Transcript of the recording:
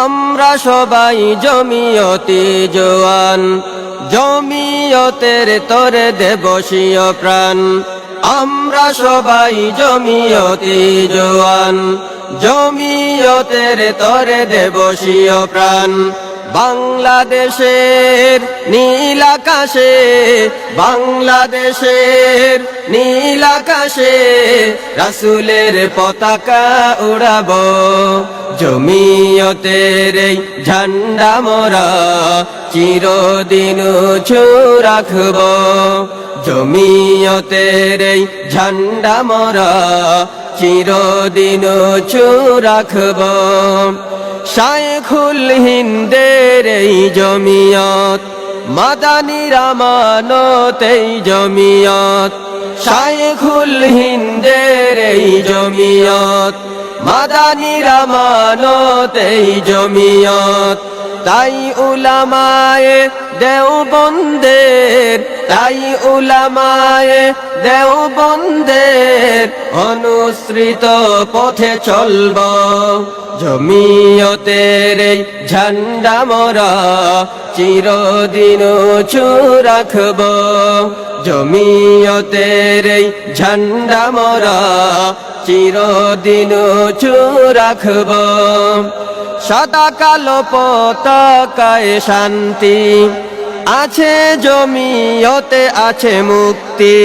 আমরা সবাই জমিয়তি জওয়ান, জমিয়তের তরে দেব স্বীয় প্রাণ। আমরা সবাই জমিয়তি জওয়ান, জমিয়তের তরে দেব স্বীয় প্রাণ। বাংলাদেশের নীল আকাশে, বাংলাদেশের নীল আকাশে রাসূলের পতাকা উড়াবো। জমিয়তের এই ঝান্ডা মোরা চিরদিন উঁচু রাখবো। জমিয়তের এই ঝান্ডা মোরা চিরদিন উঁচু রাখবো। শায়খুল হিন্দের এই জমিয়ত, মাদানীর আমানত এই জমিয়ত। শায়খুল হিন্দের এই জমিয়ত, মাদানীর আমানত এই জমিয়ত। তাই উলামায়ে দেওবন্দের, তাই উলামায়ে দেওবন্দের অনুসৃত পথে চলব। জমিয়তের এই ঝান্ডা মোরা চিরদিন উঁচু রাখব। জমিয়তের এই ঝান্ডা মোরা চিরদিন উঁচু রাখব। সাদা কালো পতাকায় শান্তি আছে, জমিয়তে আছে মুক্তি।